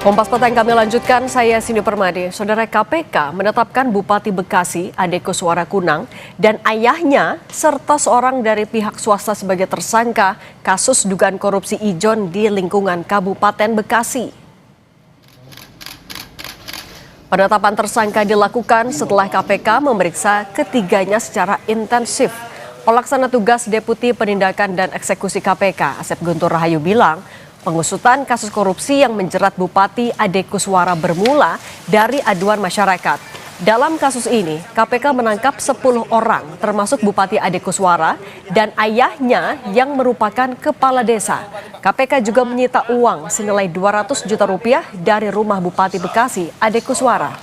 Kompas Petang kami lanjutkan, saya Cindy Permadi. Saudara, KPK menetapkan Bupati Bekasi Ade Kuswara Kunang dan ayahnya serta seorang dari pihak swasta sebagai tersangka kasus dugaan korupsi ijon di lingkungan Kabupaten Bekasi. Penetapan tersangka dilakukan setelah KPK memeriksa ketiganya secara intensif. Pelaksana tugas Deputi Penindakan dan Eksekusi KPK, Asep Guntur Rahayu bilang, pengusutan kasus korupsi yang menjerat Bupati Ade Kuswara bermula dari aduan masyarakat. Dalam kasus ini, KPK menangkap 10 orang, termasuk Bupati Ade Kuswara dan ayahnya yang merupakan kepala desa. KPK juga menyita uang senilai 200 juta rupiah dari rumah Bupati Bekasi Ade Kuswara.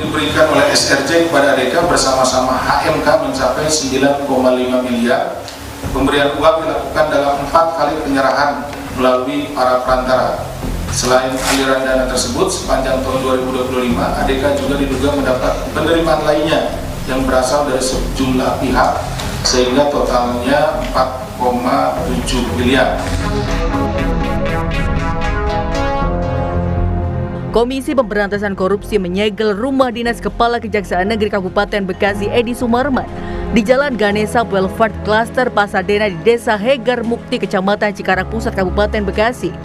Diberikan oleh SRJ kepada ADK bersama-sama HMK mencapai 9,5 miliar. Pemberian uang dilakukan dalam 4 kali penyerahan melalui para perantara. Selain aliran dana tersebut, sepanjang tahun 2025, ADK juga diduga mendapat penerimaan lainnya yang berasal dari sejumlah pihak, sehingga totalnya 4,7 miliar. Komisi Pemberantasan Korupsi menyegel rumah dinas Kepala Kejaksaan Negeri Kabupaten Bekasi Edi Sumarman di Jalan Ganesa Boulevard Klaster Pasadena di Desa Hegar Mukti, Kecamatan Cikarang Pusat, Kabupaten Bekasi.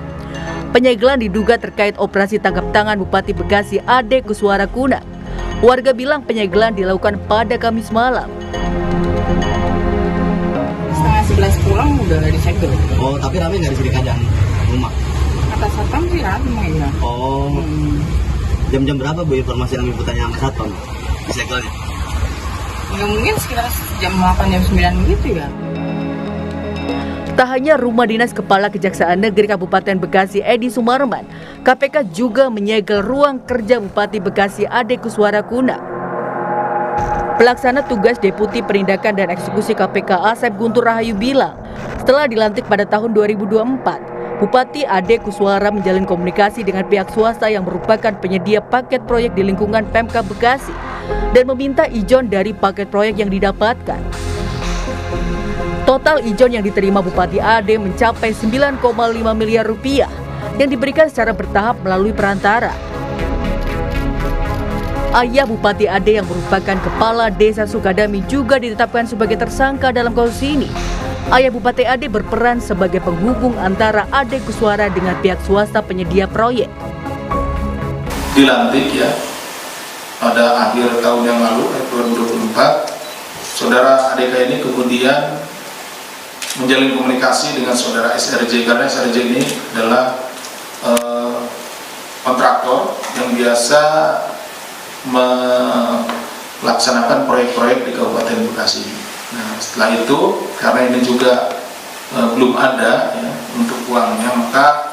Penyegelan diduga terkait operasi tangkap tangan Bupati Bekasi Ade Kuswara Kunang. Warga bilang penyegelan dilakukan pada Kamis malam. Setengah 11 pulang udah disegel. Oh, tapi rame nggak di sini kadang rumah? Kata satpam sih ramai ya. Oh, jam-jam berapa Bu informasi yang Ibu tanya sama satpam disegelnya? Ya mungkin sekitar jam 8 jam 9 gitu ya. Tak hanya rumah dinas Kepala Kejaksaan Negeri Kabupaten Bekasi Edi Sumarman, KPK juga menyegel ruang kerja Bupati Bekasi Ade Kuswara Kunang. Pelaksana tugas Deputi Penindakan dan Eksekusi KPK Asep Guntur Rahayu bilang, setelah dilantik pada tahun 2024, Bupati Ade Kuswara menjalin komunikasi dengan pihak swasta yang merupakan penyedia paket proyek di lingkungan Pemkab Bekasi dan meminta ijon dari paket proyek yang didapatkan. Total ijon yang diterima Bupati Ade mencapai 9,5 miliar rupiah yang diberikan secara bertahap melalui perantara. Ayah Bupati Ade yang merupakan Kepala Desa Sukadami juga ditetapkan sebagai tersangka dalam kasus ini. Ayah Bupati Ade berperan sebagai penghubung antara Ade Kuswara dengan pihak swasta penyedia proyek. Dilantik ya pada akhir tahun yang lalu 2024, saudara ADK ini kemudian menjalin komunikasi dengan saudara SRJ karena SRJ ini adalah kontraktor yang biasa melaksanakan proyek-proyek di Kabupaten Bekasi. Nah, setelah itu karena ini juga belum ada ya, untuk uangnya, maka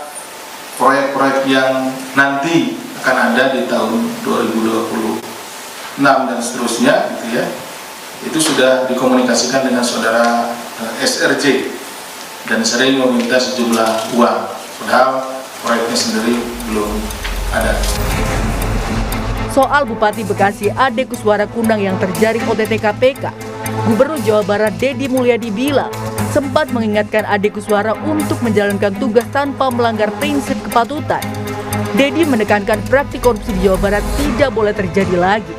proyek-proyek yang nanti akan ada di tahun 2026 dan seterusnya gitu ya, itu sudah dikomunikasikan dengan saudara SRJ dan sering meminta sejumlah uang, padahal proyeknya sendiri belum ada. Soal Bupati Bekasi Ade Kuswara Kunang yang terjaring OTT KPK, Gubernur Jawa Barat Deddy Mulyadi bilang sempat mengingatkan Ade Kuswara untuk menjalankan tugas tanpa melanggar prinsip kepatutan. Deddy menekankan praktik korupsi di Jawa Barat tidak boleh terjadi lagi.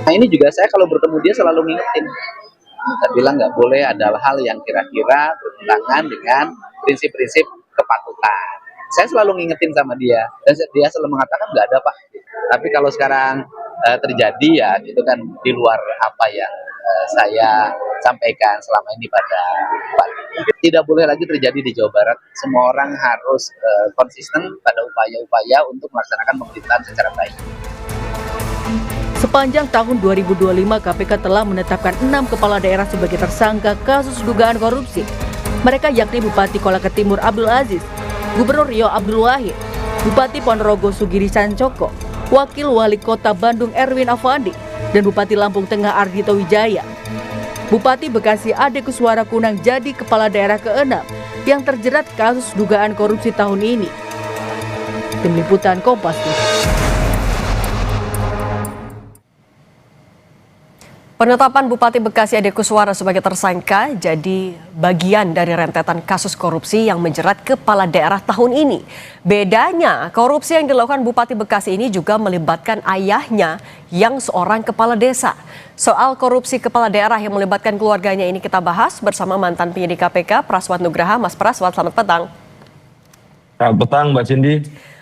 Nah ini juga saya kalau bertemu dia selalu ngingetin. Saya bilang nggak boleh ada hal yang kira-kira bertentangan dengan prinsip-prinsip kepatutan. Saya selalu ngingetin sama dia dan dia selalu mengatakan nggak ada Pak. Tapi kalau sekarang terjadi ya itu kan di luar apa yang saya sampaikan selama ini pada Bupati. Tidak boleh lagi terjadi di Jawa Barat. Semua orang harus konsisten pada upaya-upaya untuk melaksanakan pemerintahan secara baik. Sepanjang tahun 2025, KPK telah menetapkan 6 kepala daerah sebagai tersangka kasus dugaan korupsi. Mereka yakni Bupati Kolaka Timur Abdul Aziz, Gubernur Riau Abdul Wahid, Bupati Ponorogo Sugiri Sancoko, Wakil Wali Kota Bandung Erwin Afandi, dan Bupati Lampung Tengah Ardhito Wijaya. Bupati Bekasi Ade Kuswara Kunang jadi kepala daerah ke-6 yang terjerat kasus dugaan korupsi tahun ini. Tim Liputan Kompas TV. Penetapan Bupati Bekasi Ade Kuswara sebagai tersangka jadi bagian dari rentetan kasus korupsi yang menjerat kepala daerah tahun ini. Bedanya, korupsi yang dilakukan Bupati Bekasi ini juga melibatkan ayahnya yang seorang kepala desa. Soal korupsi kepala daerah yang melibatkan keluarganya ini kita bahas bersama mantan penyidik KPK Praswat Nugraha. Mas Praswat, selamat petang. Selamat petang, Mbak Cindy.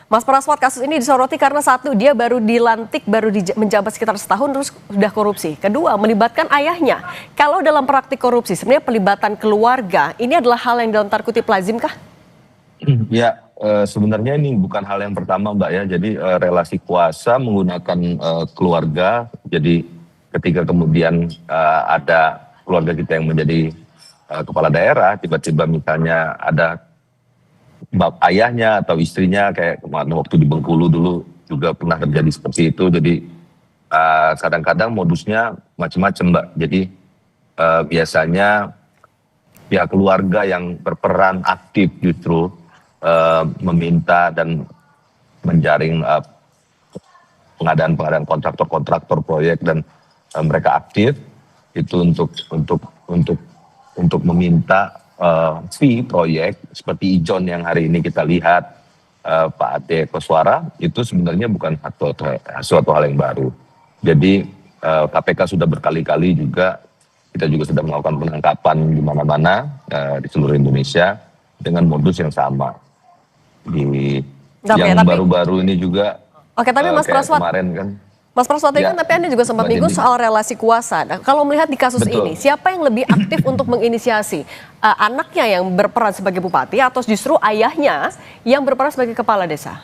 Mas Praswat, kasus ini disoroti karena satu, dia baru dilantik, menjabat sekitar setahun terus sudah korupsi. Kedua, melibatkan ayahnya. Kalau dalam praktik korupsi, sebenarnya pelibatan keluarga, ini adalah hal yang dalam tanda kutip lazim kah? Ya, sebenarnya ini bukan hal yang pertama, Mbak ya. Jadi relasi kuasa menggunakan keluarga. Jadi ketika kemudian ada keluarga kita yang menjadi kepala daerah, tiba-tiba misalnya ada ayahnya atau istrinya, kayak kemarin waktu di Bengkulu dulu juga pernah terjadi seperti itu. Jadi kadang-kadang modusnya macam-macam, Mbak. Jadi biasanya pihak keluarga yang berperan aktif justru meminta dan menjaring pengadaan kontraktor proyek, dan mereka aktif itu untuk meminta fee proyek seperti Ijon yang hari ini kita lihat, Pak Ade Kuswara, itu sebenarnya bukan suatu hal yang baru. Jadi KPK sudah berkali-kali juga, kita juga sudah melakukan penangkapan di mana-mana di seluruh Indonesia dengan modus yang sama. Yang baru-baru ini juga. Oke, tapi Mas Praswat, kemarin kan. Mas Praswat, Ya, kan tapi Anda juga sempat menyinggung soal relasi kuasa. Nah, kalau melihat di kasus betul. ini, siapa yang lebih aktif untuk menginisiasi? Anaknya yang berperan sebagai bupati atau justru ayahnya yang berperan sebagai kepala desa?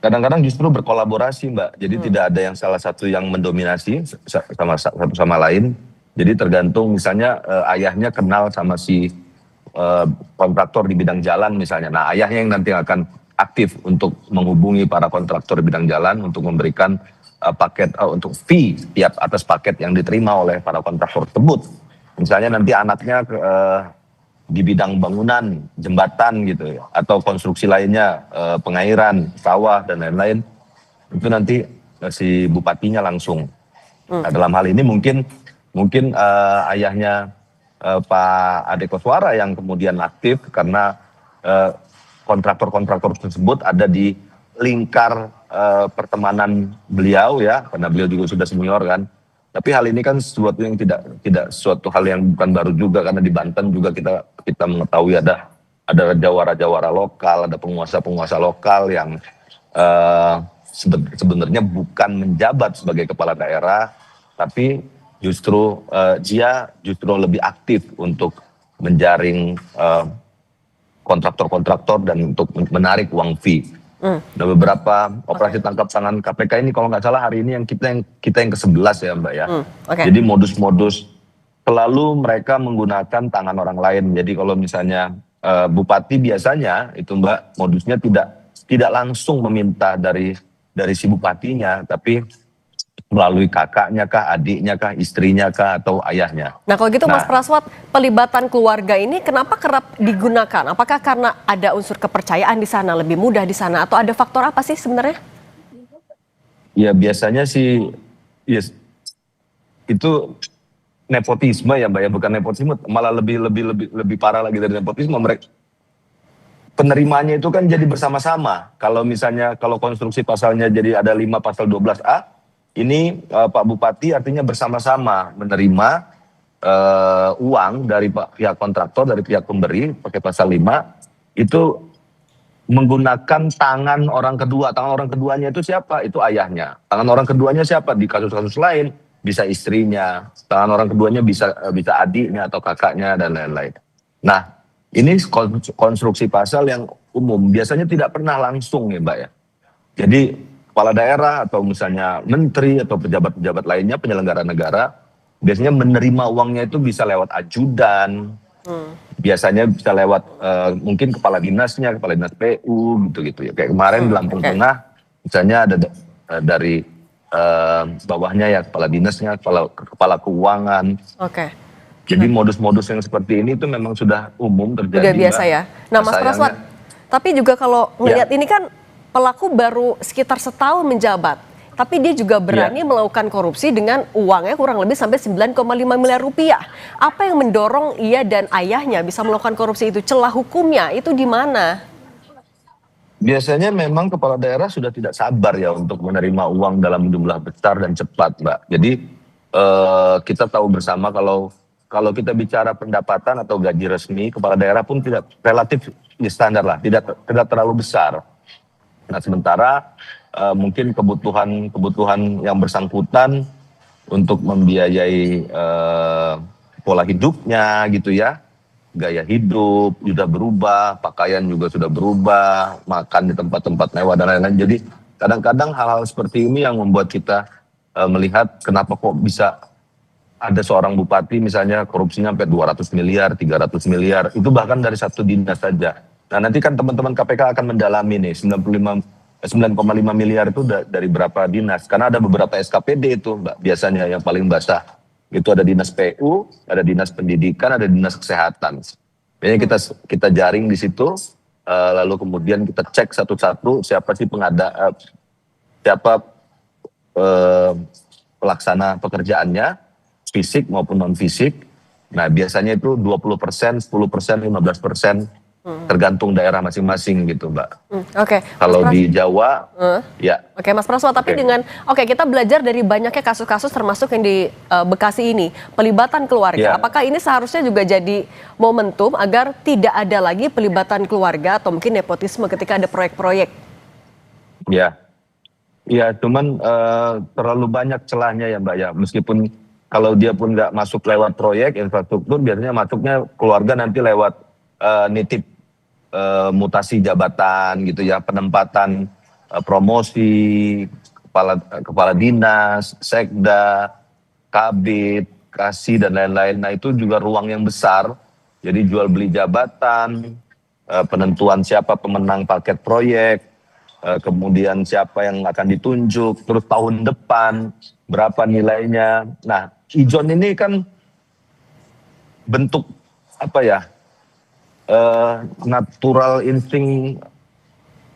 Kadang-kadang justru berkolaborasi, Mbak. Jadi tidak ada yang salah satu yang mendominasi satu sama lain. Jadi tergantung, misalnya ayahnya kenal sama si kontraktor di bidang jalan misalnya. Nah, ayahnya yang nanti akan aktif untuk menghubungi para kontraktor di bidang jalan untuk memberikan paket untuk fee tiap atas paket yang diterima oleh para kontraktor tersebut. Misalnya nanti anaknya di bidang bangunan, jembatan gitu ya, atau konstruksi lainnya, pengairan, sawah dan lain-lain, itu nanti si bupatinya langsung. Nah, dalam hal ini mungkin ayahnya Pak Ade Kuswara yang kemudian aktif karena kontraktor tersebut ada di lingkar pertemanan beliau ya, karena beliau juga sudah senior kan. Tapi hal ini kan sesuatu yang tidak suatu hal yang bukan baru juga, karena di Banten juga kita mengetahui ada jawara-jawara lokal, ada penguasa lokal yang sebenarnya bukan menjabat sebagai kepala daerah, tapi justru dia lebih aktif untuk menjaring kontraktor dan untuk menarik uang fee. Nah, beberapa operasi tangkap tangan KPK ini kalau nggak salah hari ini yang kita yang ke-11 ya, Mbak ya. Okay. Jadi modus-modus selalu mereka menggunakan tangan orang lain. Jadi kalau misalnya bupati biasanya itu, Mbak, modusnya tidak langsung meminta dari si bupatinya, tapi melalui kakaknya kah, adiknya kah, istrinya kah, atau ayahnya. Nah, kalau gitu Mas Praswat, pelibatan keluarga ini kenapa kerap digunakan? Apakah karena ada unsur kepercayaan di sana, lebih mudah di sana, atau ada faktor apa sih sebenarnya? Ya biasanya sih, yes, itu nepotisme ya, Mbak ya, bukan nepotisme, malah lebih parah lagi dari nepotisme. Mereka penerimanya itu kan jadi bersama-sama. Kalau misalnya konstruksi pasalnya jadi ada 5 pasal 12A, ini Pak Bupati artinya bersama-sama menerima uang dari pihak kontraktor, dari pihak pemberi, pakai pasal 5, itu menggunakan tangan orang kedua. Tangan orang keduanya itu siapa? Itu ayahnya. Tangan orang keduanya siapa? Di kasus-kasus lain bisa istrinya, tangan orang keduanya bisa adiknya atau kakaknya dan lain-lain. Nah, ini konstruksi pasal yang umum, biasanya tidak pernah langsung ya, Mbak ya. Jadi kepala daerah atau misalnya menteri atau pejabat-pejabat lainnya, penyelenggara negara, biasanya menerima uangnya itu bisa lewat ajudan, biasanya bisa lewat mungkin kepala dinas PU gitu ya. Kayak kemarin di Lampung Tengah, misalnya ada dari bawahnya ya kepala dinasnya, kepala keuangan. Oke. Jadi modus-modus yang seperti ini itu memang sudah umum terjadi. Udah biasa ya. Nah, Mas Praswat, tapi juga kalau melihat ini kan pelaku baru sekitar setahun menjabat. tapi dia juga berani melakukan korupsi dengan uangnya kurang lebih sampai 9,5 miliar rupiah. Apa yang mendorong ia dan ayahnya bisa melakukan korupsi itu? Celah hukumnya itu di mana? Biasanya memang kepala daerah sudah tidak sabar ya untuk menerima uang dalam jumlah besar dan cepat, Mbak. Jadi kita tahu bersama kalau kita bicara pendapatan atau gaji resmi, kepala daerah pun tidak relatif ya standar lah, tidak terlalu besar. Nah sementara mungkin kebutuhan yang bersangkutan untuk membiayai pola hidupnya gitu ya, gaya hidup sudah berubah, pakaian juga sudah berubah, makan di tempat-tempat mewah dan lain-lain. Jadi kadang-kadang hal-hal seperti ini yang membuat kita melihat kenapa kok bisa ada seorang bupati misalnya korupsinya sampai 200 miliar, 300 miliar, itu bahkan dari satu dinas saja. Nah nanti kan teman-teman KPK akan mendalami nih 9,5 miliar itu dari berapa dinas. Karena ada beberapa SKPD itu Mbak, biasanya yang paling basah. Itu ada dinas PU, ada dinas pendidikan, ada dinas kesehatan. Biasanya kita jaring di situ, lalu kemudian kita cek satu-satu siapa sih siapa pelaksana pekerjaannya, fisik maupun non-fisik. Nah biasanya itu 20%, 10%, 15%, tergantung daerah masing-masing gitu Mbak. Oke. Kalau di Jawa, ya. Oke Mas Praswa, tapi kita belajar dari banyaknya kasus-kasus termasuk yang di Bekasi ini, pelibatan keluarga. Apakah ini seharusnya juga jadi momentum agar tidak ada lagi pelibatan keluarga atau mungkin nepotisme ketika ada proyek-proyek? Ya, cuman terlalu banyak celahnya ya Mbak ya. Meskipun kalau dia pun nggak masuk lewat proyek infrastruktur, biasanya masuknya keluarga nanti lewat nitip mutasi jabatan gitu ya, penempatan promosi kepala dinas, sekda, kabid, kasih dan lain-lain. Nah itu juga ruang yang besar. Jadi jual beli jabatan, penentuan siapa pemenang paket proyek, kemudian siapa yang akan ditunjuk, terus tahun depan berapa nilainya. Nah, ijon ini kan bentuk apa ya? Natural insting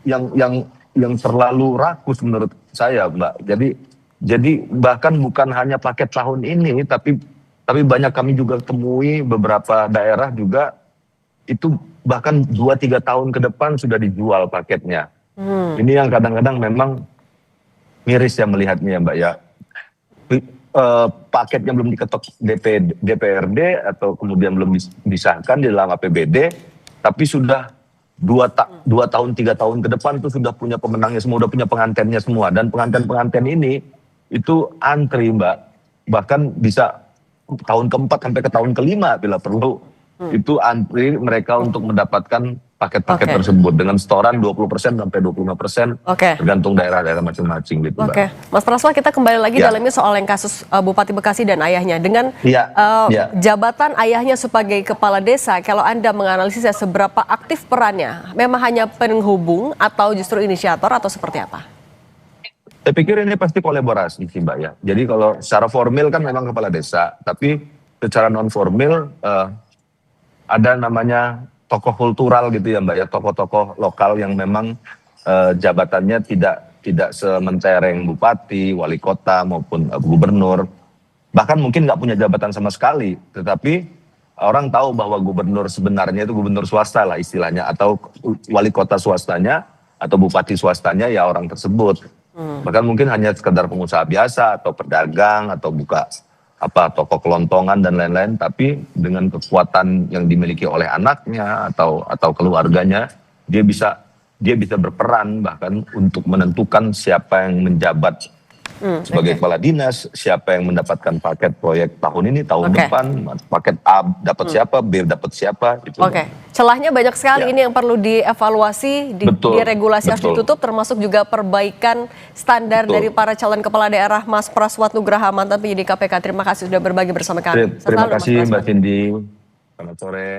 yang terlalu rakus menurut saya, Mbak. Jadi bahkan bukan hanya paket tahun ini, tapi banyak kami juga temui beberapa daerah juga itu bahkan 2-3 tahun ke depan sudah dijual paketnya. Ini yang kadang-kadang memang miris ya melihatnya ya Mbak ya. Paketnya belum diketok DPRD atau kemudian belum disahkan di dalam APBD, tapi sudah 2 tahun 3 tahun ke depan itu sudah punya pemenangnya semua, udah punya pengantennya semua, dan penganten ini itu antri Mbak, bahkan bisa tahun keempat sampai ke tahun kelima bila perlu, itu antri mereka untuk mendapatkan paket-paket tersebut dengan setoran 20% sampai 25%, tergantung daerah-daerah masing-masing gitu. Oke, Mas Praswa, kita kembali lagi dalam ini soal yang kasus Bupati Bekasi dan ayahnya. Dengan jabatan ayahnya sebagai kepala desa, kalau Anda menganalisisnya seberapa aktif perannya? Memang hanya penghubung atau justru inisiator atau seperti apa? Saya pikir ini pasti kolaborasi sih Mbak ya. Jadi kalau secara formil kan memang kepala desa, tapi secara non formil ada namanya tokoh kultural gitu ya Mbak ya, tokoh-tokoh lokal yang memang jabatannya tidak sementereng bupati, wali kota maupun gubernur. Bahkan mungkin nggak punya jabatan sama sekali, tetapi orang tahu bahwa gubernur sebenarnya itu gubernur swasta lah istilahnya, atau wali kota swastanya atau bupati swastanya ya orang tersebut. Bahkan mungkin hanya sekedar pengusaha biasa atau pedagang atau buka toko kelontongan dan lain-lain, tapi dengan kekuatan yang dimiliki oleh anaknya atau keluarganya, dia bisa berperan bahkan untuk menentukan siapa yang menjabat sebagai kepala dinas, siapa yang mendapatkan paket proyek tahun ini, tahun depan, paket A dapat siapa, B dapat siapa. Gitu. Celahnya banyak sekali ini yang perlu dievaluasi, diregulasi harus ditutup, termasuk juga perbaikan standar dari para calon kepala daerah. Mas Praswa Nugraha, mantan penyidik KPK, terima kasih sudah berbagi bersama kami. Terima kasih Mbak Cindy, selamat sore.